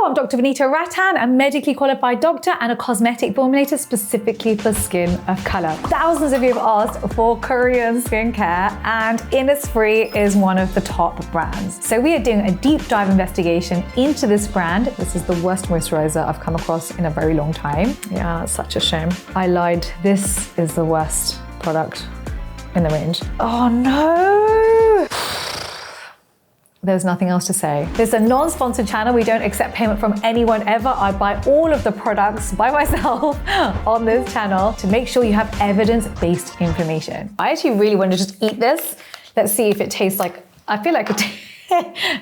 Hello, I'm Dr. Vanita Rattan, a medically qualified doctor and a cosmetic formulator specifically for skin of color. Thousands of you have asked for Korean skincare, and Innisfree is one of the top brands. So we are doing a deep dive investigation into this brand. This is the worst moisturizer I've come across in a very long time. Yeah, it's such a shame. I lied. This is the worst product in the range. Oh no! There's nothing else to say. This is a non-sponsored channel. We don't accept payment from anyone ever. I buy all of the products by myself on this channel to make sure you have evidence-based information. I actually really want to just eat this. Let's see if it tastes like, I feel like it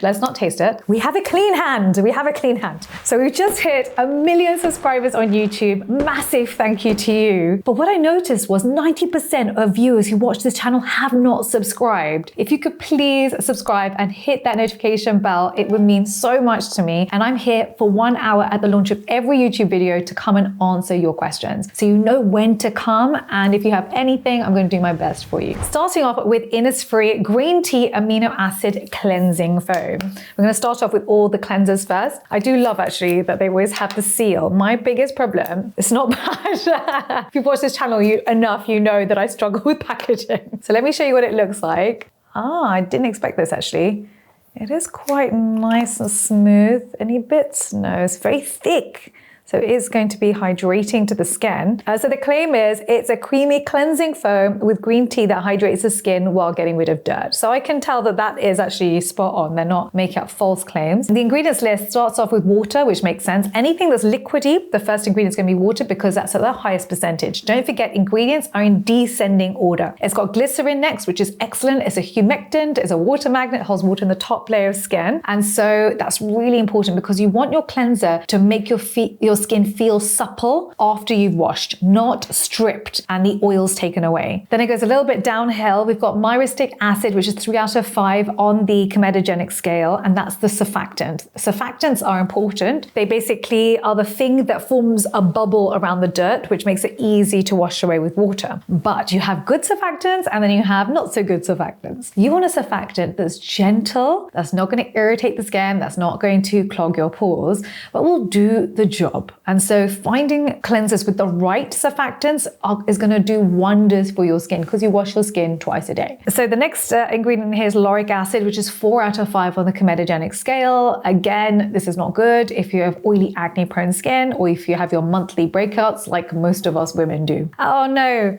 let's not taste it. We have a clean hand. We have a clean hand. So we've just hit 1 million subscribers on YouTube. Massive thank you to you. But what I noticed was 90% of viewers who watch this channel have not subscribed. If you could please subscribe and hit that notification bell, it would mean so much to me. And I'm here for 1 hour at the launch of every YouTube video to come and answer your questions. So you know when to come. And if you have anything, I'm going to do my best for you. Starting off with Innisfree Green Tea Amino Acid Cleansing Foam. We're going to start off with all the cleansers first. I do love actually that they always have the seal. My biggest problem, it's not bad. If you've watched this channel enough, you know that I struggle with packaging. So let me show you what it looks like. I didn't expect this actually. It is quite nice and smooth. Any bits? No, it's very thick. So it is going to be hydrating to the skin. So the claim is it's a creamy cleansing foam with green tea that hydrates the skin while getting rid of dirt. So I can tell that that is actually spot on. They're not making up false claims. The ingredients list starts off with water, which makes sense. Anything that's liquidy, the first ingredient is going to be water because that's at the highest percentage. Don't forget, ingredients are in descending order. It's got glycerin next, which is excellent. It's a humectant, it's a water magnet, it holds water in the top layer of skin. And so that's really important because you want your cleanser to make your skin feel supple after you've washed, not stripped and the oil's taken away. Then it goes a little bit downhill. We've got myristic acid, which is 3 out of 5 on the comedogenic scale, and that's the surfactant. Surfactants are important. They basically are the thing that forms a bubble around the dirt, which makes it easy to wash away with water. But you have good surfactants and then you have not so good surfactants. You want a surfactant that's gentle, that's not going to irritate the skin, that's not going to clog your pores, but will do the job. And so finding cleansers with the right surfactants is going to do wonders for your skin because you wash your skin twice a day. So the next ingredient here is lauric acid, which is 4 out of 5 on the comedogenic scale. Again, this is not good if you have oily, acne-prone skin or if you have your monthly breakouts like most of us women do. Oh no.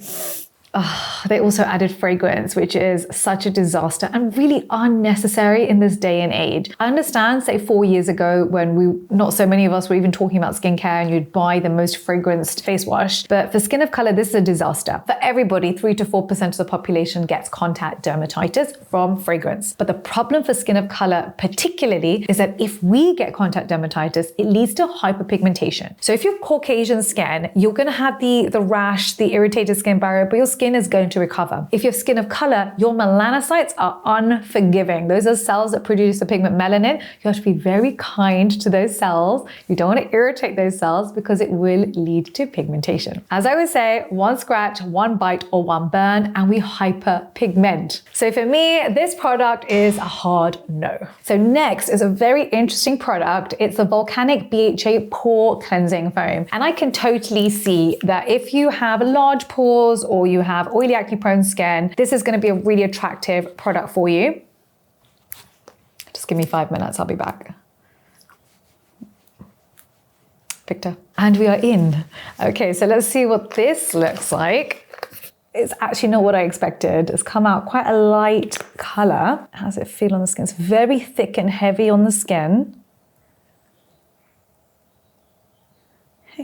They also added fragrance, which is such a disaster and really unnecessary in this day and age. I understand, say 4 years ago when not so many of us were even talking about skincare and you'd buy the most fragranced face wash. But for skin of color, this is a disaster. For everybody, 3 to 4% of the population gets contact dermatitis from fragrance. But the problem for skin of color particularly is that if we get contact dermatitis, it leads to hyperpigmentation. So if you have Caucasian skin, you're going to have the rash, the irritated skin barrier, but your skin is going to recover. If you have skin of color, your melanocytes are unforgiving. Those are cells that produce the pigment melanin. You have to be very kind to those cells. You don't want to irritate those cells because it will lead to pigmentation. As I would say, 1 scratch, 1 bite, or 1 burn, and we hyperpigment. So for me, this product is a hard no. So next is a very interesting product. It's the Volcanic BHA Pore Cleansing Foam. And I can totally see that if you have large pores or you have oily, acne-prone skin, this is going to be a really attractive product for you. Just give me 5 minutes, I'll be back. Victor. And we are in. Okay, so let's see what this looks like. It's actually not what I expected. It's come out quite a light color. How does it feel on the skin? It's very thick and heavy on the skin.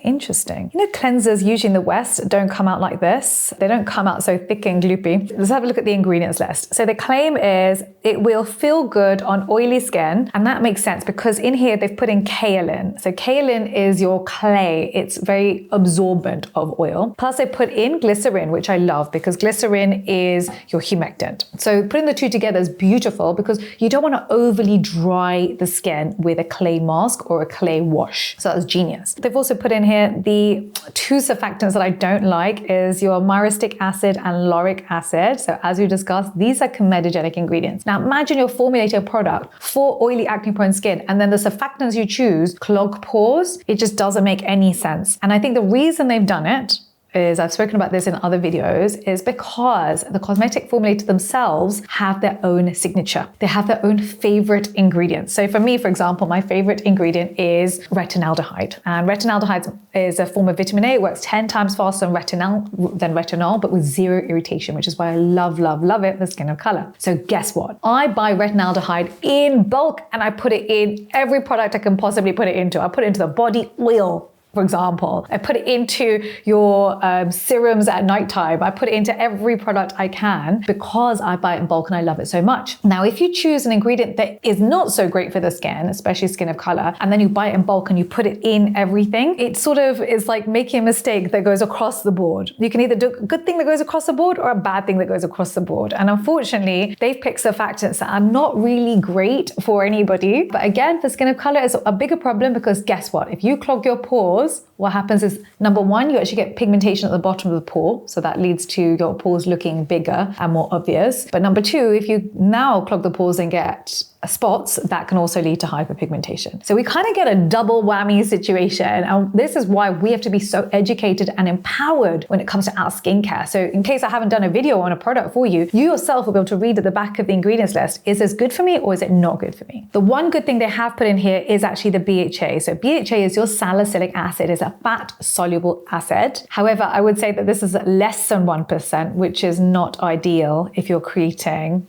Interesting. You know, cleansers usually in the West don't come out like this. They don't come out so thick and gloopy. Let's have a look at the ingredients list. So the claim is it will feel good on oily skin. And that makes sense because in here they've put in kaolin. So kaolin is your clay. It's very absorbent of oil. Plus they put in glycerin, which I love because glycerin is your humectant. So putting the two together is beautiful because you don't want to overly dry the skin with a clay mask or a clay wash. So that's genius. They've also put in here. The two surfactants that I don't like is your myristic acid and lauric acid. So as we discussed, these are comedogenic ingredients. Now imagine you're formulating a product for oily acne prone skin and then the surfactants you choose clog pores. It just doesn't make any sense. And I think the reason they've done it is, I've spoken about this in other videos, is because the cosmetic formulator themselves have their own signature. They have their own favorite ingredients. So for me, for example, my favorite ingredient is retinaldehyde. And retinaldehyde is a form of vitamin A. It works 10 times faster than retinol, but with zero irritation, which is why I love, love, love it for Skin of Color. So guess what? I buy retinaldehyde in bulk and I put it in every product I can possibly put it into. I put it into the body oil, for example. I put it into your serums at nighttime. I put it into every product I can because I buy it in bulk and I love it so much. Now, if you choose an ingredient that is not so great for the skin, especially Skin of Color, and then you buy it in bulk and you put it in everything, it sort of is like making a mistake that goes across the board. You can either do a good thing that goes across the board or a bad thing that goes across the board. And unfortunately, they've picked surfactants that are not really great for anybody. But again, for Skin of Color, it's a bigger problem because guess what? If you clog your pores, what happens is, number one, you actually get pigmentation at the bottom of the pore. So that leads to your pores looking bigger and more obvious. But number two, if you now clog the pores and get spots, that can also lead to hyperpigmentation. So we kind of get a double whammy situation. And this is why we have to be so educated and empowered when it comes to our skincare. So in case I haven't done a video on a product for you, you yourself will be able to read at the back of the ingredients list, is this good for me or is it not good for me? The one good thing they have put in here is actually the BHA. So BHA is your salicylic acid. It's a fat soluble acid. However, I would say that this is less than 1%, which is not ideal if you're creating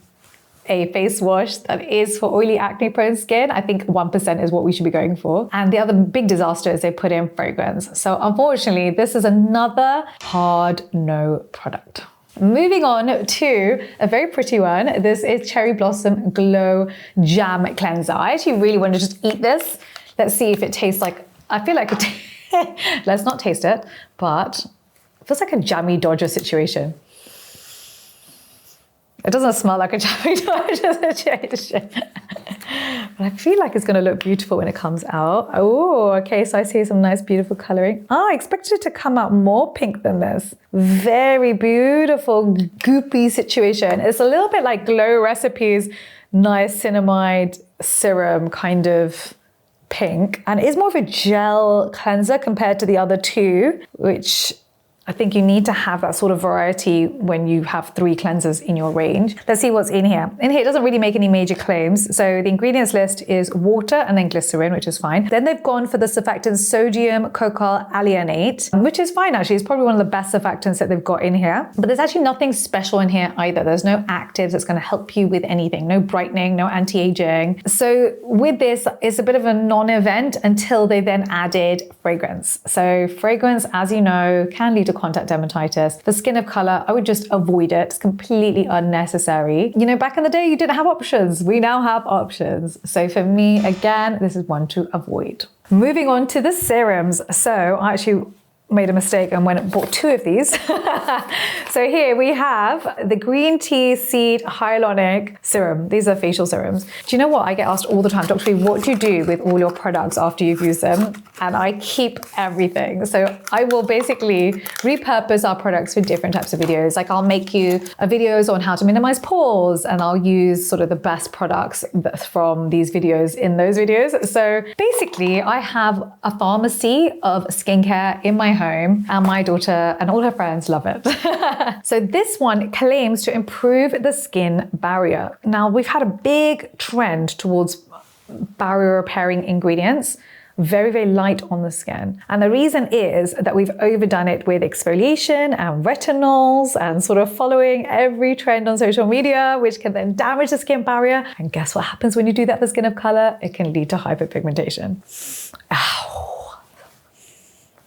a face wash that is for oily acne prone skin. I think 1% is what we should be going for. And the other big disaster is they put in fragrance. So unfortunately, this is another hard no product. Moving on to a very pretty one. This is Cherry Blossom Glow Jam Cleanser. I actually really want to just eat this. Let's see if it tastes like, I feel like it, let's not taste it, but it feels like a jammy Dodger situation. It doesn't smell like a jammy Dodger situation. But I feel like it's going to look beautiful when it comes out. Oh, okay, so I see some nice, beautiful coloring. I expected it to come out more pink than this. Very beautiful, goopy situation. It's a little bit like Glow Recipes niacinamide serum kind of pink. And it is more of a gel cleanser compared to the other two, which I think you need to have that sort of variety when you have 3 cleansers in your range. Let's see what's in here. In here, it doesn't really make any major claims. So the ingredients list is water and then glycerin, which is fine. Then they've gone for the surfactant sodium cocoyl alliinate, which is fine actually. It's probably one of the best surfactants that they've got in here. But there's actually nothing special in here either. There's no actives that's going to help you with anything. No brightening, no anti-aging. So with this, it's a bit of a non-event until they then added fragrance. So fragrance, as you know, can lead to contact dermatitis. For Skin of Color, I would just avoid it. It's completely unnecessary. You know, back in the day, you didn't have options. We now have options. So for me, again, this is one to avoid. Moving on to the serums. So I actually made a mistake and went and bought 2 of these. So here we have the green tea seed hyaluronic serum. These are facial serums. Do you know what? I get asked all the time, Dr. Lee, what do you do with all your products after you've used them? And I keep everything. So I will basically repurpose our products for different types of videos. Like I'll make you videos on how to minimize pores, and I'll use sort of the best products from these videos in those videos. So basically I have a pharmacy of skincare in my home, and my daughter and all her friends love it. So this one claims to improve the skin barrier. Now we've had a big trend towards barrier repairing ingredients, very, very light on the skin. And the reason is that we've overdone it with exfoliation and retinols and sort of following every trend on social media, which can then damage the skin barrier. And guess what happens when you do that for Skin of Color? It can lead to hyperpigmentation. Ow.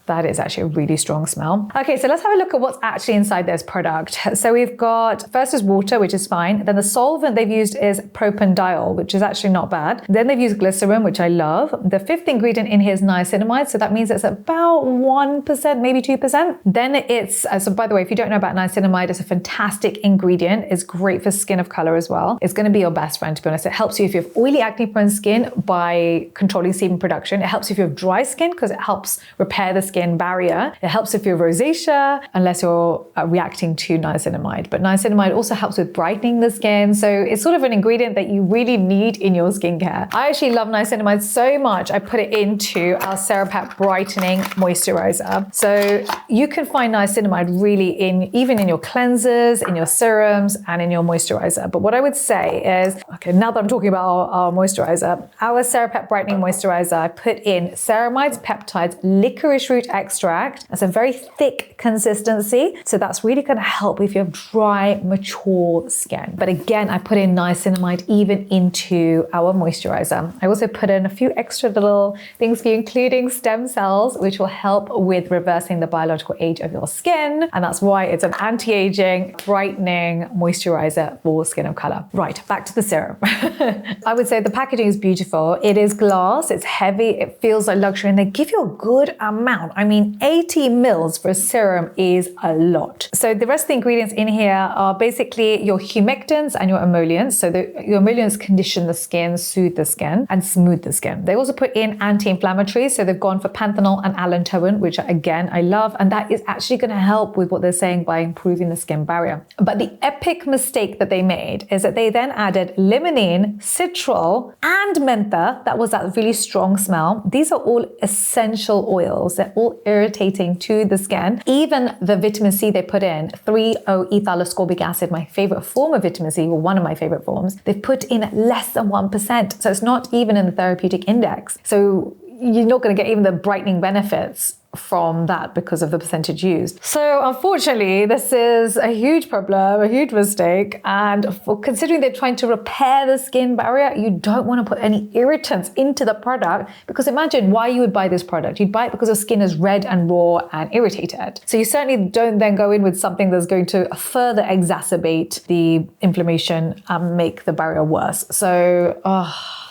That is actually a really strong smell. Okay, so let's have a look at what's actually inside this product. So we've got, first is water, which is fine. Then the solvent they've used is propanediol, which is actually not bad. Then they've used glycerin, which I love. The 5th ingredient in here is niacinamide. So that means it's about 1%, maybe 2%. Then it's, so by the way, if you don't know about niacinamide, it's a fantastic ingredient. It's great for Skin of Color as well. It's gonna be your best friend, to be honest. It helps you if you have oily acne prone skin by controlling sebum production. It helps you if you have dry skin because it helps repair the skin skin barrier. It helps if you're rosacea, unless you're reacting to niacinamide. But niacinamide also helps with brightening the skin. So it's sort of an ingredient that you really need in your skincare. I actually love niacinamide so much, I put it into our Cera Brightening Moisturiser. So you can find niacinamide really even in your cleansers, in your serums, and in your moisturizer. But what I would say is, okay, now that I'm talking about our moisturizer, our Cera Brightening Moisturizer, I put in ceramides, peptides, licorice root extract. That's a very thick consistency. So that's really going to help if you have dry, mature skin. But again, I put in niacinamide even into our moisturizer. I also put in a few extra little things for you, including stem cells, which will help with reversing the biological age of your skin. And that's why it's an anti-aging, brightening moisturizer for skin of color. Right, back to the serum. I would say the packaging is beautiful. It is glass, it's heavy, it feels like luxury, and they give you a good amount. I mean, 80 mils for a serum is a lot. So the rest of the ingredients in here are basically your humectants and your emollients. So your emollients condition the skin, soothe the skin, and smooth the skin. They also put in anti-inflammatories. So they've gone for panthenol and allantoin, which again, I love. And that is actually going to help with what they're saying by improving the skin barrier. But the epic mistake that they made is that they then added limonene, citral, and mentha. That was that really strong smell. These are all essential oils. They're all irritating to the skin. Even the vitamin C they put in, 3-O-ethyl acid, my favorite form of vitamin C, or one of my favorite forms, they've put in less than 1%. So it's not even in the therapeutic index. So you're not going to get even the brightening benefits from that because of the percentage used. So unfortunately, this is a huge problem, a huge mistake. And for considering they're trying to repair the skin barrier, you don't want to put any irritants into the product, because imagine why you would buy this product. You'd buy it because your skin is red and raw and irritated. So you certainly don't then go in with something that's going to further exacerbate the inflammation and make the barrier worse. So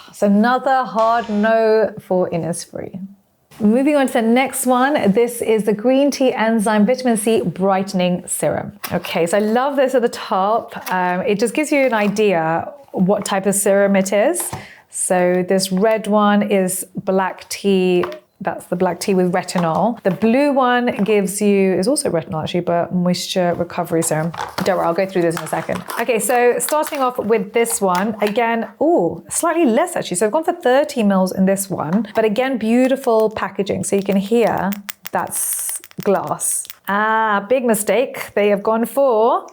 it's another hard no for Innisfree. Moving on to the next one, this is the Green Tea Enzyme Vitamin C Brightening Serum. Okay, so I love this at the top. It just gives you an idea what type of serum it is. So this red one is black tea. That's the black tea with retinol. The blue one is also retinol actually, but moisture recovery serum. Don't worry, I'll go through this in a second. Okay, so starting off with this one, again, slightly less actually. So I've gone for 30 mils in this one, but again, beautiful packaging. So you can hear that's glass. Big mistake. They have gone for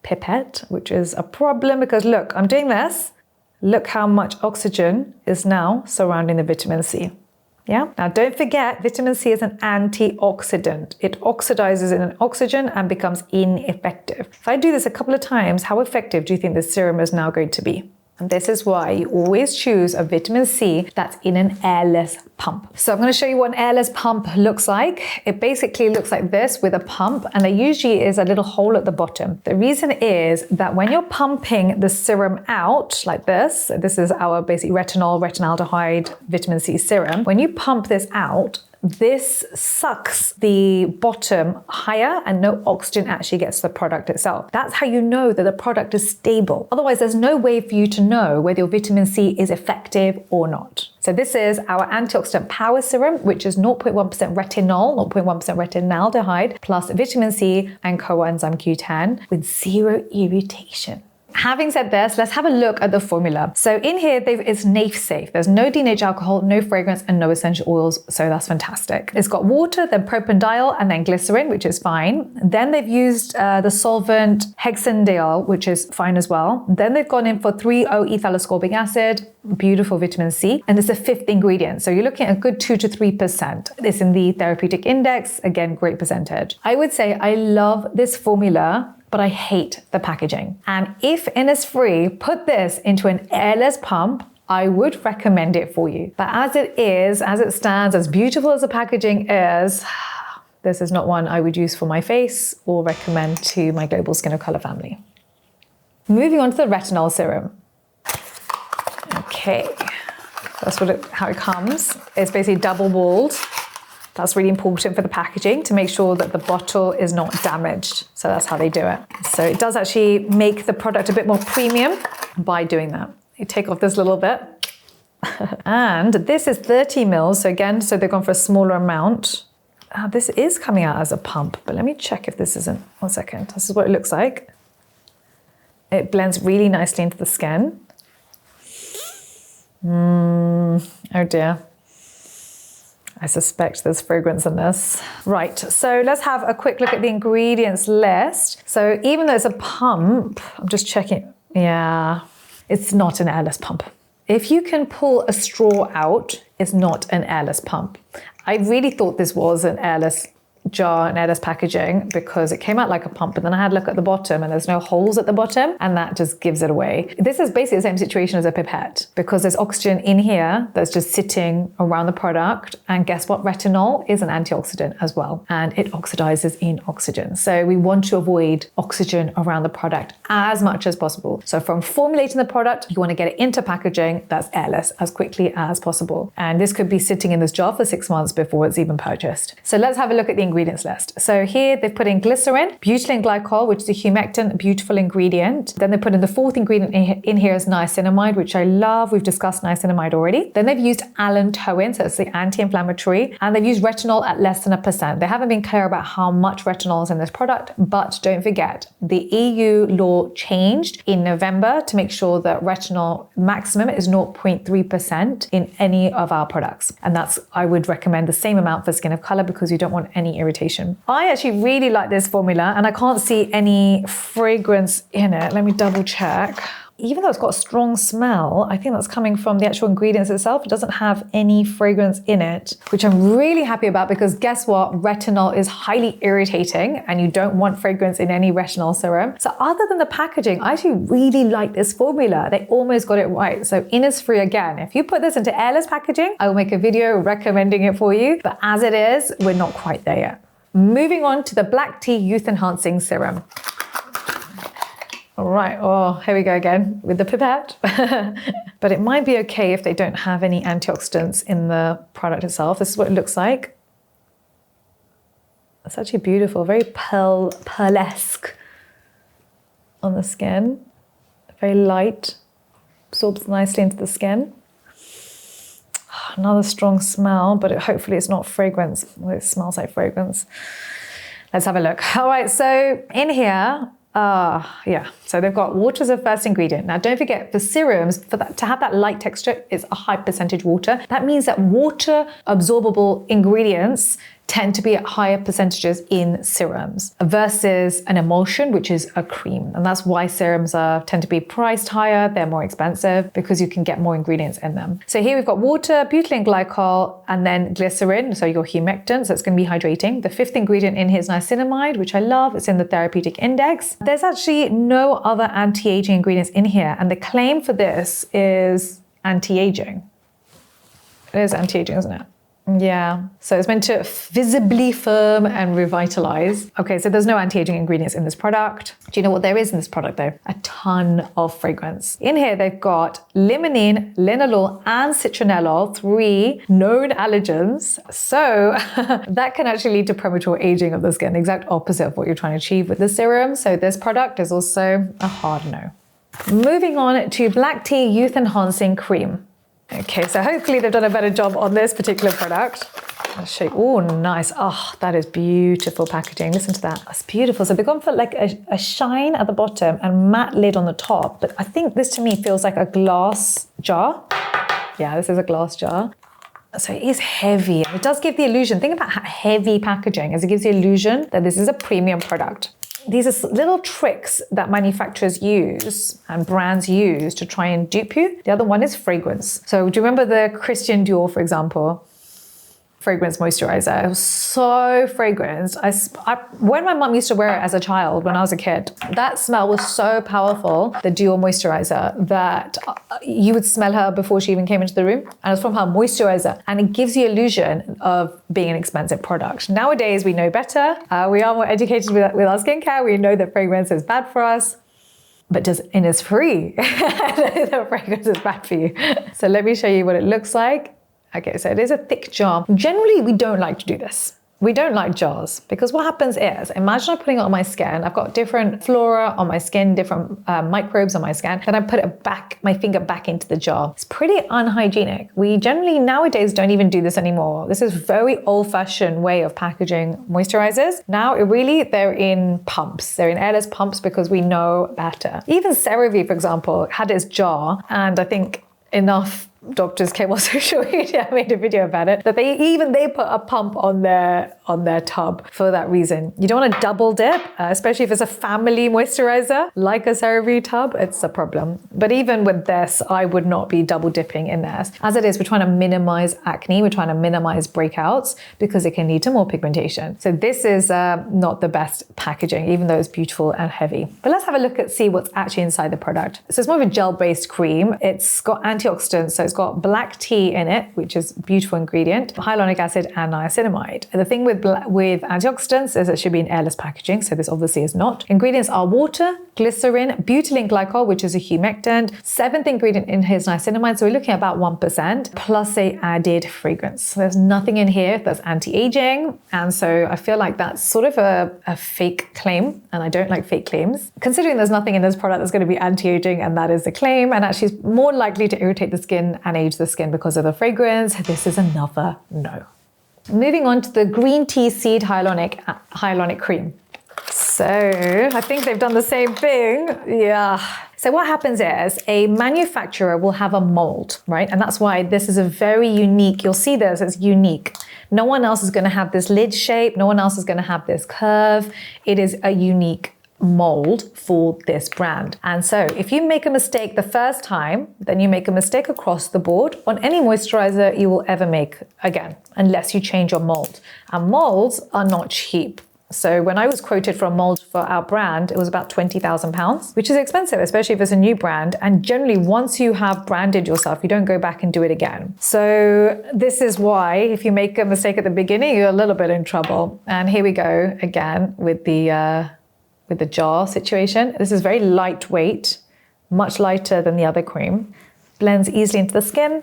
pipette, which is a problem because look, I'm doing this. Look how much oxygen is now surrounding the vitamin C. Yeah. Now don't forget, vitamin C is an antioxidant. It oxidizes in an oxygen and becomes ineffective. If I do this a couple of times, how effective do you think this serum is now going to be? And this is why you always choose a vitamin C that's in an airless pump. So I'm going to show you what an airless pump looks like. It basically looks like this with a pump, and there usually is a little hole at the bottom. The reason is that when you're pumping the serum out like this is our basic retinaldehyde vitamin C serum. When you pump this out, this sucks the bottom higher and no oxygen actually gets to the product itself. That's how you know that the product is stable. Otherwise, there's no way for you to know whether your vitamin C is effective or not. So this is our antioxidant power serum, which is 0.1% retinol, 0.1% retinaldehyde, plus vitamin C and coenzyme Q10 with zero irritation. Having said this, let's have a look at the formula. So in here, it's NAF safe. There's no denatured alcohol, no fragrance, and no essential oils. So that's fantastic. It's got water, then propanediol, and then glycerin, which is fine. Then they've used the solvent hexanediol, which is fine as well. Then they've gone in for 3-O-ethyl acid, beautiful vitamin C, and it's a fifth ingredient. So you're looking at a good 2 to 3%. It's in the therapeutic index. Again, great percentage. I would say I love this formula, but I hate the packaging. And if Innisfree put this into an airless pump, I would recommend it for you. But as it stands, as beautiful as the packaging is, this is not one I would use for my face or recommend to my global skin of color family. Moving on to the retinol serum. Okay, that's how it comes. It's basically double walled. That's really important for the packaging to make sure that the bottle is not damaged. So that's how they do it. So it does actually make the product a bit more premium by doing that. You take off this little bit And this is 30 mils. So again, so they've gone for a smaller amount. This is coming out as a pump, but let me check if this isn't. 1 second. This is what it looks like. It blends really nicely into the skin. Oh dear. I suspect there's fragrance in this. Right, so let's have a quick look at the ingredients list. So even though it's a pump, I'm just checking. Yeah, it's not an airless pump. If you can pull a straw out, it's not an airless pump. I really thought this was an airless jar and airless packaging because it came out like a pump, but then I had a look at the bottom and there's no holes at the bottom, and that just gives it away. This is basically the same situation as a pipette because there's oxygen in here that's just sitting around the product, and guess what? Retinol is an antioxidant as well, and it oxidizes in oxygen. So we want to avoid oxygen around the product as much as possible. So from formulating the product, you want to get it into packaging that's airless as quickly as possible. And this could be sitting in this jar for 6 months before it's even purchased. So let's have a look at the ingredients list. So here they've put in glycerin, butylene glycol, which is a humectant, beautiful ingredient. Then they put in the fourth ingredient in here is niacinamide, which I love. We've discussed niacinamide already. Then they've used allantoin, so it's the anti-inflammatory, and they've used retinol at less than 1%. They haven't been clear about how much retinol is in this product, but don't forget, the EU law changed in November to make sure that retinol maximum is 0.3% in any of our products. And that's, I would recommend the same amount for Skin of Color because you don't want any irritation. I actually really like this formula and I can't see any fragrance in it. Let me double check. Even though it's got a strong smell, I think that's coming from the actual ingredients itself. It doesn't have any fragrance in it, which I'm really happy about because guess what? Retinol is highly irritating and you don't want fragrance in any retinol serum. So other than the packaging, I actually really like this formula. They almost got it right. So Innisfree again, if you put this into airless packaging, I will make a video recommending it for you. But as it is, we're not quite there yet. Moving on to the Black Tea Youth Enhancing Serum. All right, oh, here we go again with the pipette. But it might be okay if they don't have any antioxidants in the product itself. This is what it looks like. It's actually beautiful, very pearlesque on the skin. Very light, absorbs nicely into the skin. Another strong smell, but hopefully it's not fragrance. Well, it smells like fragrance. Let's have a look. All right, so in here, so they've got water as a first ingredient. Now, don't forget, for serums, to have that light texture, it's a high percentage water. That means that water absorbable ingredients tend to be at higher percentages in serums versus an emulsion, which is a cream. And that's why serums tend to be priced higher. They're more expensive because you can get more ingredients in them. So here we've got water, butylene glycol, and then glycerin. So your humectant, so it's going to be hydrating. The fifth ingredient in here is niacinamide, which I love. It's in the therapeutic index. There's actually no other anti-aging ingredients in here. And the claim for this is anti-aging. It is anti-aging, isn't it? Yeah, so it's meant to visibly firm and revitalize. Okay, so there's no anti-aging ingredients in this product. Do you know what there is in this product though? A ton of fragrance. In here, they've got limonene, linalool, and citronellol, 3 known allergens. So that can actually lead to premature aging of the skin, the exact opposite of what you're trying to achieve with the serum. So this product is also a hard no. Moving on to Black Tea Youth Enhancing Cream. Okay, so hopefully they've done a better job on this particular product. I'll show you. Oh, nice. Oh, that is beautiful packaging. Listen to that. That's beautiful. So they've gone for like a shine at the bottom and matte lid on the top. But I think this to me feels like a glass jar. Yeah, this is a glass jar. So it is heavy. It does give the illusion. Think about how heavy packaging is. It gives the illusion that this is a premium product. These are little tricks that manufacturers use and brands use to try and dupe you. The other one is fragrance. So do you remember the Christian Dior, for example? Fragrance moisturizer. It was so fragranced. When my mum used to wear it as a child, when I was a kid, that smell was so powerful, the Dior moisturizer, that you would smell her before she even came into the room. And it was from her moisturizer. And it gives the illusion of being an expensive product. Nowadays, we know better. We are more educated with our skincare. We know that fragrance is bad for us. But does Innisfree know that fragrance is bad for you? So let me show you what it looks like. Okay, so it is a thick jar. Generally, we don't like to do this. We don't like jars because what happens is, imagine I'm putting it on my skin. I've got different flora on my skin, different microbes on my skin. Then I put it back, my finger back into the jar. It's pretty unhygienic. We generally nowadays don't even do this anymore. This is very old-fashioned way of packaging moisturizers. Now they're in pumps. They're in airless pumps because we know better. Even CeraVe, for example, had its jar, and I think enough doctors came on social media, made a video about it, that they put a pump on their tub for that reason. You don't want to double dip, especially if it's a family moisturizer like a CeraVe tub, it's a problem. But even with this, I would not be double dipping in this. As it is, we're trying to minimize acne, we're trying to minimize breakouts because it can lead to more pigmentation. So this is not the best packaging, even though it's beautiful and heavy. But let's have a look see what's actually inside the product. So it's more of a gel-based cream. It's got antioxidants, so it's got black tea in it, which is a beautiful ingredient, hyaluronic acid and niacinamide. The thing with antioxidants is it should be in airless packaging, so this obviously is not. Ingredients are water, glycerin, butylene glycol, which is a humectant. 7th ingredient in here is niacinamide, so we're looking at about 1%, plus a added fragrance. So there's nothing in here that's anti-aging, and so I feel like that's sort of a fake claim, and I don't like fake claims. Considering there's nothing in this product that's going to be anti-aging, and that is the claim, and actually is more likely to irritate the skin and age the skin because of the fragrance, this is another no. Moving on to the green tea seed hyaluronic cream. So I think they've done the same thing. Yeah. So what happens is a manufacturer will have a mold, right? And that's why this is a very unique, you'll see this, it's unique. No one else is going to have this lid shape. No one else is going to have this curve. It is a unique mold for this brand. And so if you make a mistake the first time, then you make a mistake across the board on any moisturizer you will ever make again, unless you change your mold. And molds are not cheap. So when I was quoted for a mold for our brand, it was about £20,000, which is expensive, especially if it's a new brand. And generally, once you have branded yourself, you don't go back and do it again. So this is why if you make a mistake at the beginning, you're a little bit in trouble. And here we go again with the jar situation. This is very lightweight, much lighter than the other cream. Blends easily into the skin.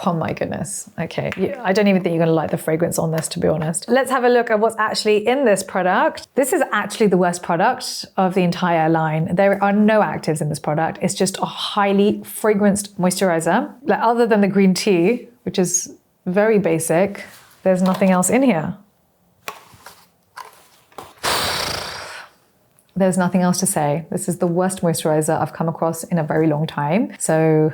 Oh my goodness. Okay, I don't even think you're gonna like the fragrance on this, to be honest. Let's have a look at what's actually in this product. This is actually the worst product of the entire line. There are no actives in this product. It's just a highly fragranced moisturizer. Like, other than the green tea, which is very basic, there's nothing else in here. There's nothing else to say. This is the worst moisturizer I've come across in a very long time. So,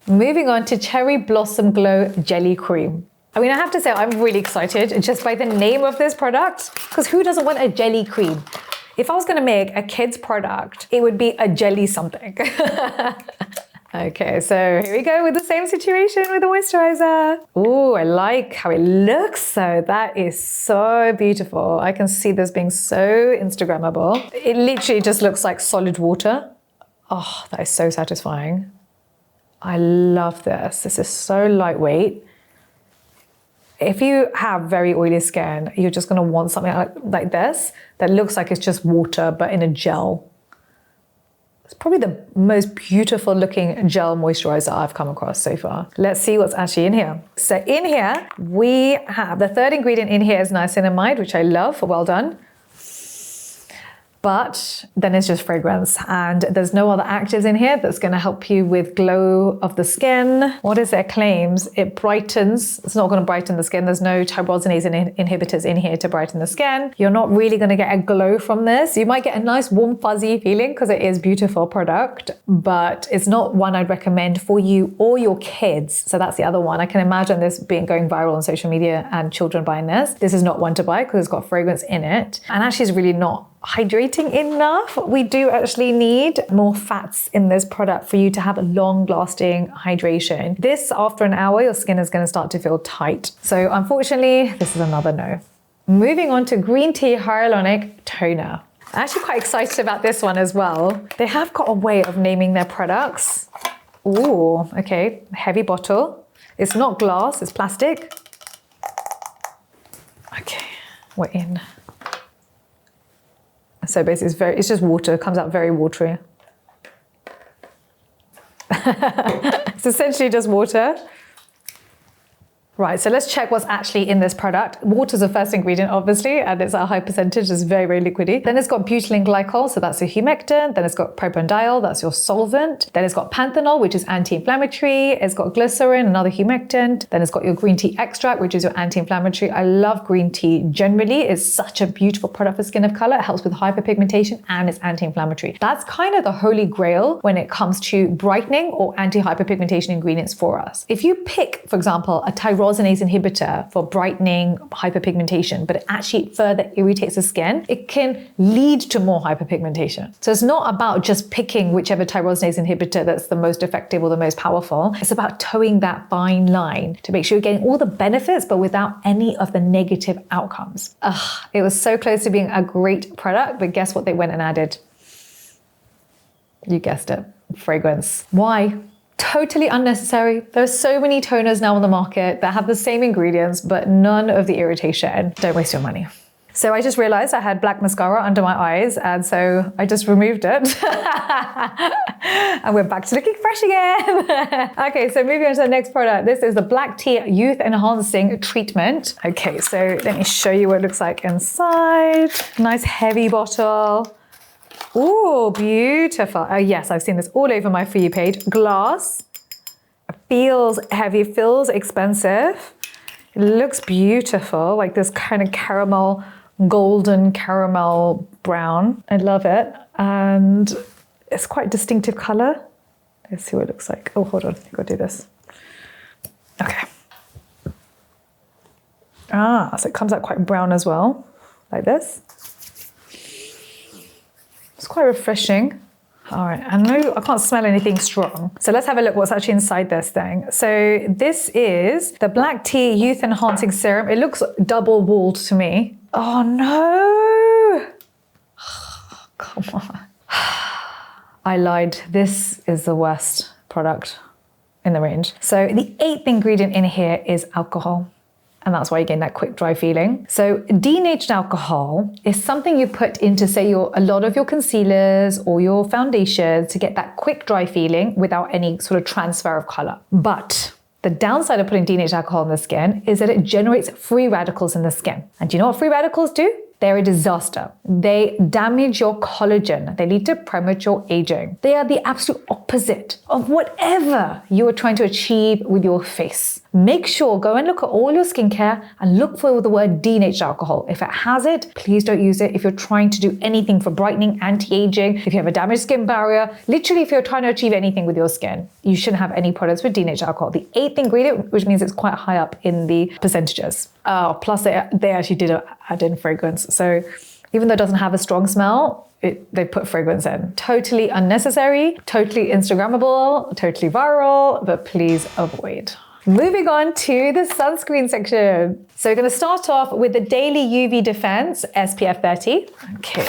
moving on to Cherry Blossom Glow Jelly Cream. I mean, I have to say I'm really excited just by the name of this product, because who doesn't want a jelly cream? If I was gonna make a kid's product, it would be a jelly something. Okay, so here we go with the same situation with the moisturizer. Oh, I like how it looks though. That is so beautiful. I can see this being so Instagrammable. It literally just looks like solid water. Oh, that is so satisfying. I love this. This is so lightweight. If you have very oily skin, you're just gonna want something like this that looks like it's just water, but in a gel. It's probably the most beautiful looking gel moisturizer I've come across so far. Let's see what's actually in here. So in here, we have the 3rd ingredient in here is niacinamide, which I love, well done. But then it's just fragrance, and there's no other actives in here that's going to help you with glow of the skin. What is their claims? It brightens. It's not going to brighten the skin. There's no tyrosinase inhibitors in here to brighten the skin. You're not really going to get a glow from this. You might get a nice warm fuzzy feeling because it is a beautiful product, but it's not one I'd recommend for you or your kids. So that's the other one. I can imagine this going viral on social media and children buying this. This is not one to buy because it's got fragrance in it, and actually is really not hydrating enough. We do actually need more fats in this product for you to have a long-lasting hydration. This, after an hour, your skin is going to start to feel tight. So unfortunately, this is another no. Moving on to green tea hyaluronic toner. I'm actually quite excited about this one as well. They have got a way of naming their products. Ooh, okay, heavy bottle. It's not glass, it's plastic. Okay, we're in. So basically it's just water, it comes out very watery. It's essentially just water. Right, so let's check what's actually in this product. Water's the first ingredient, obviously, and it's at a high percentage, it's very, very liquidy. Then it's got butylene glycol, so that's a humectant. Then it's got propanediol, that's your solvent. Then it's got panthenol, which is anti-inflammatory. It's got glycerin, another humectant. Then it's got your green tea extract, which is your anti-inflammatory. I love green tea generally. It's such a beautiful product for skin of color. It helps with hyperpigmentation and it's anti-inflammatory. That's kind of the holy grail when it comes to brightening or anti-hyperpigmentation ingredients for us. If you pick, for example, a tyrosinase inhibitor for brightening hyperpigmentation, but it actually further irritates the skin, it can lead to more hyperpigmentation. So it's not about just picking whichever tyrosinase inhibitor that's the most effective or the most powerful. It's about towing that fine line to make sure you're getting all the benefits, but without any of the negative outcomes. It was so close to being a great product, but guess what they went and added? You guessed it, fragrance. Why? Totally unnecessary. There's so many toners now on the market that have the same ingredients, but none of the irritation. Don't waste your money. So I just realized I had black mascara under my eyes, and so I just removed it. And we're back to looking fresh again. Okay, so moving on to the next product. This is the Black Tea Youth Enhancing Treatment. Okay, so let me show you what it looks like inside. Nice heavy bottle. Ooh, beautiful. Oh yes, I've seen this all over my For You page. Glass. It feels heavy, feels expensive. It looks beautiful, like this kind of caramel, golden caramel brown. I love it. And it's quite distinctive color. Let's see what it looks like. Oh, hold on, I've got to do this. Okay. So it comes out quite brown as well, like this. It's quite refreshing. All right, I know I can't smell anything strong. So let's have a look what's actually inside this thing. So this is the Black Tea Youth Enhancing Serum. It looks double walled to me. Oh no. Come on. I lied. This is the worst product in the range. So the 8th ingredient in here is alcohol. And that's why you're getting that quick dry feeling. So denatured alcohol is something you put into, say, a lot of your concealers or your foundations to get that quick dry feeling without any sort of transfer of color. But the downside of putting denatured alcohol in the skin is that it generates free radicals in the skin. And do you know what free radicals do? They're a disaster. They damage your collagen. They lead to premature aging. They are the absolute opposite of whatever you are trying to achieve with your face. Make sure, go and look at all your skincare and look for the word denatured alcohol. If it has it, please don't use it. If you're trying to do anything for brightening, anti-aging, if you have a damaged skin barrier, literally if you're trying to achieve anything with your skin, you shouldn't have any products with denatured alcohol. The 8th ingredient, which means it's quite high up in the percentages. Plus they actually did add in fragrance. So even though it doesn't have a strong smell, they put fragrance in. Totally unnecessary, totally Instagrammable, totally viral, but please avoid. Moving on to the sunscreen section. So we're going to start off with the Daily UV Defense SPF 30. Okay,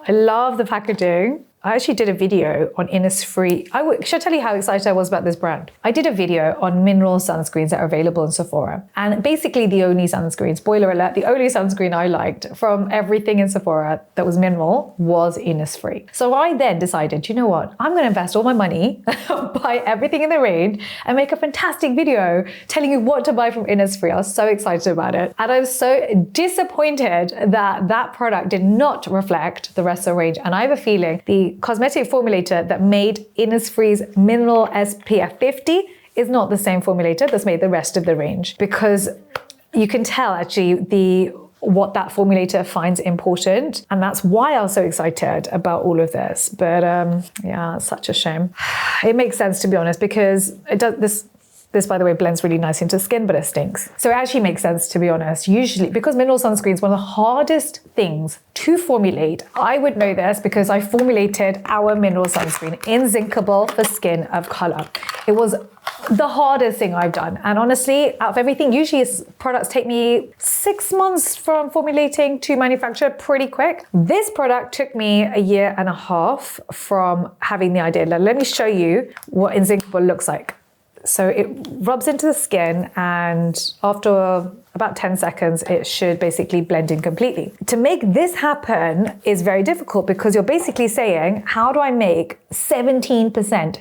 I love the packaging. I actually did a video on Innisfree. Should I tell you how excited I was about this brand? I did a video on mineral sunscreens that are available in Sephora. And basically the only sunscreen, spoiler alert, the only sunscreen I liked from everything in Sephora that was mineral was Innisfree. So I then decided, you know what? I'm going to invest all my money, buy everything in the range and make a fantastic video telling you what to buy from Innisfree. I was so excited about it. And I was so disappointed that that product did not reflect the rest of the range. And I have a feeling the cosmetic formulator that made Innisfree's Mineral SPF 50 is not the same formulator that's made the rest of the range, because you can tell actually what that formulator finds important, and that's why I was so excited about all of this. But yeah, it's such a shame. It makes sense, to be honest, because it does this, by the way, blends really nice into skin, but it stinks. So it actually makes sense, to be honest. Usually, because mineral sunscreen is one of the hardest things to formulate. I would know this because I formulated our mineral sunscreen, Inzincable for skin of color. It was the hardest thing I've done. And honestly, out of everything, usually products take me 6 months from formulating to manufacture, pretty quick. This product took me 1.5 years from having the idea. Let me show you what Inzincable looks like. So it rubs into the skin, and after about 10 seconds, it should basically blend in completely. To make this happen is very difficult because you're basically saying, how do I make 17%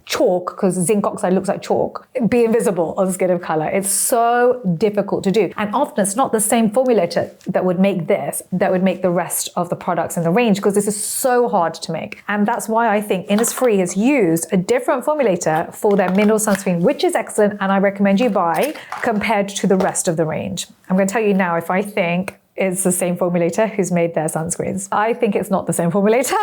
chalk, because zinc oxide looks like chalk, be invisible on skin of color. It's so difficult to do. And often it's not the same formulator that would make this, that would make the rest of the products in the range, because this is so hard to make. And that's why I think Innisfree has used a different formulator for their mineral sunscreen, which is excellent, and I recommend you buy compared to the rest of the range. I'm going to tell you now if I think it's the same formulator who's made their sunscreens. I think it's not the same formulator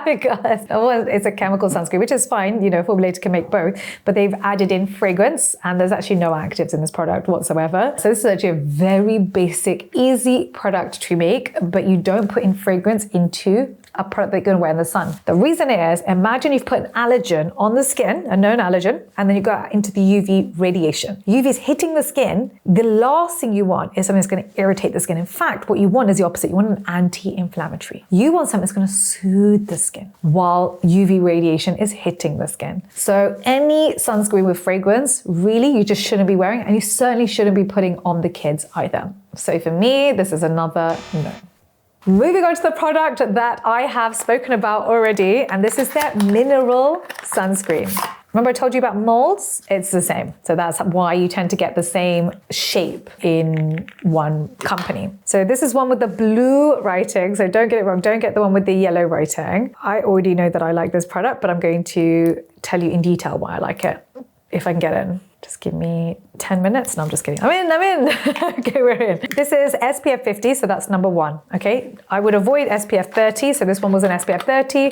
because it's a chemical sunscreen, which is fine. You know, formulator can make both, but they've added in fragrance and there's actually no actives in this product whatsoever. So this is actually a very basic, easy product to make, but you don't put in fragrance into a product that you're going to wear in the sun. The reason is, imagine you've put an allergen on the skin, a known allergen, and then you go out into the UV radiation. UV is hitting the skin. The last thing you want is something that's going to irritate the skin. In fact, what you want is the opposite. You want an anti-inflammatory. You want something that's going to soothe the skin while UV radiation is hitting the skin. So any sunscreen with fragrance, really, you just shouldn't be wearing, and you certainly shouldn't be putting on the kids either. So for me, this is another no. Moving on to the product that I have spoken about already, and this is their mineral sunscreen. Remember I told you about molds? It's the same. So that's why you tend to get the same shape in one company. So this is one with the blue writing. So don't get it wrong. Don't get the one with the yellow writing. I already know that I like this product, but I'm going to tell you in detail why I like it, if I can get in. Just give me 10 minutes. No, I'm just kidding. I'm in. Okay, we're in. This is SPF 50, so that's number one, okay? I would avoid SPF 30, so this one was an SPF 30.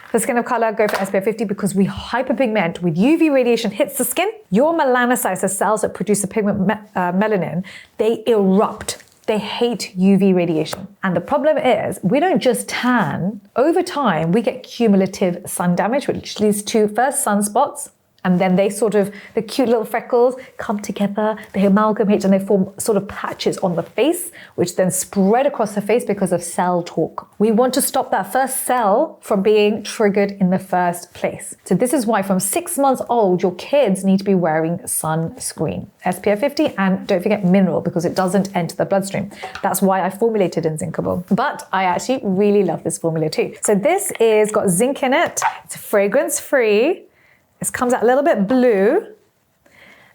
For skin of color, go for SPF 50 because we hyperpigment. With UV radiation hits the skin, your melanocytes, the cells that produce the pigment melanin, they erupt. They hate UV radiation. And the problem is, we don't just tan. Over time, we get cumulative sun damage, which leads to first sunspots, and then they sort of, the cute little freckles come together, they amalgamate and they form sort of patches on the face, which then spread across the face because of cell talk. We want to stop that first cell from being triggered in the first place. So this is why from 6 months old, your kids need to be wearing sunscreen. SPF 50, and don't forget mineral because it doesn't enter the bloodstream. That's why I formulated Inzincable. But I actually really love this formula too. So this is got zinc in it, it's fragrance free. This comes out a little bit blue.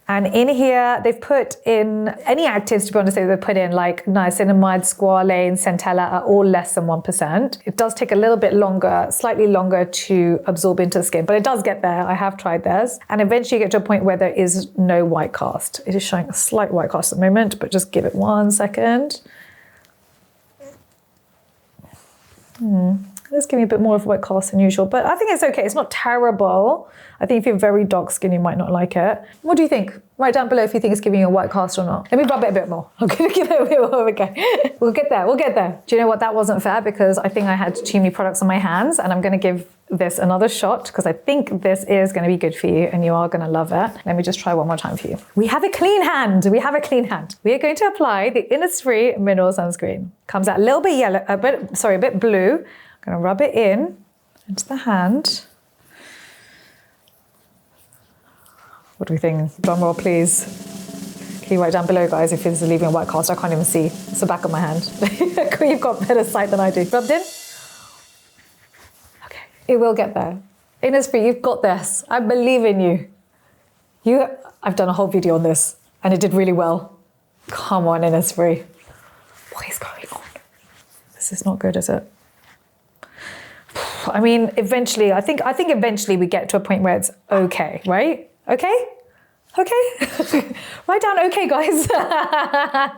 And in here, they've put in any actives, to be honest, they've put in like niacinamide, squalane, centella are all less than 1%. It does take a little bit longer, slightly longer to absorb into the skin, but it does get there. I have tried theirs. And eventually you get to a point where there is no white cast. It is showing a slight white cast at the moment, but just give it 1 second. Let's give me a bit more of white cast than usual, but I think it's okay. It's not terrible. I think if you're very dark skin, you might not like it. What do you think? Write down below if you think it's giving you a white cast or not. Let me rub it a bit more. I'm gonna give it a bit more, okay. We'll get there, we'll get there. Do you know what? That wasn't fair because I think I had too many products on my hands, and I'm gonna give this another shot because I think this is gonna be good for you and you are gonna love it. Let me just try one more time for you. We have a clean hand, we have a clean hand. We are going to apply the Innisfree Mineral Sunscreen. Comes out a little bit yellow, a bit blue. I'm gonna rub it in into the hand. What do we think? Drum roll, please. Can you write down below, guys, if this is leaving a white cast? I can't even see. It's the back of my hand. You've got better sight than I do. Rubbed in? Okay, it will get there. Innisfree, you've got this. I believe in you. I've done a whole video on this and it did really well. Come on, Innisfree. What is going on? This is not good, is it? I mean, eventually, I think eventually we get to a point where it's okay, right? Okay? Okay? Write down okay, guys.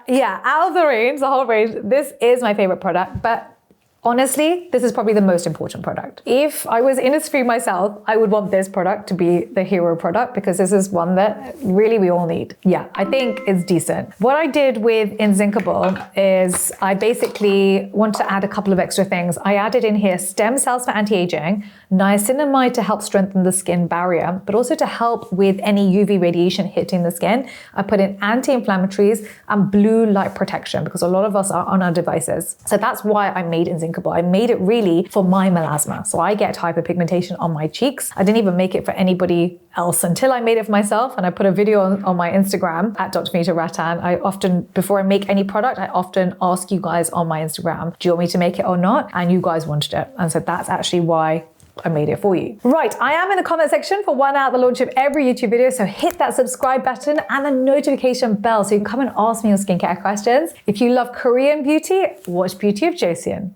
Yeah, out of the range, the whole range, this is my favorite product, but honestly, this is probably the most important product. If I was Innisfree myself, I would want this product to be the hero product because this is one that really we all need. Yeah, I think it's decent. What I did with Inzincable is I basically want to add a couple of extra things. I added in here stem cells for anti-aging, niacinamide to help strengthen the skin barrier, but also to help with any UV radiation hitting the skin. I put in anti-inflammatories and blue light protection because a lot of us are on our devices. So that's why I made Inzincable. I made it really for my melasma. So I get hyperpigmentation on my cheeks. I didn't even make it for anybody else until I made it for myself. And I put a video on my Instagram at Dr. Vanita Rattan. I often, before I make any product, I often ask you guys on my Instagram, do you want me to make it or not? And you guys wanted it. And so that's actually why I made it for you. Right, I am in the comment section for 1 hour at the launch of every YouTube video, so hit that subscribe button and the notification bell so you can come and ask me your skincare questions. If you love Korean beauty, watch Beauty of Joseon.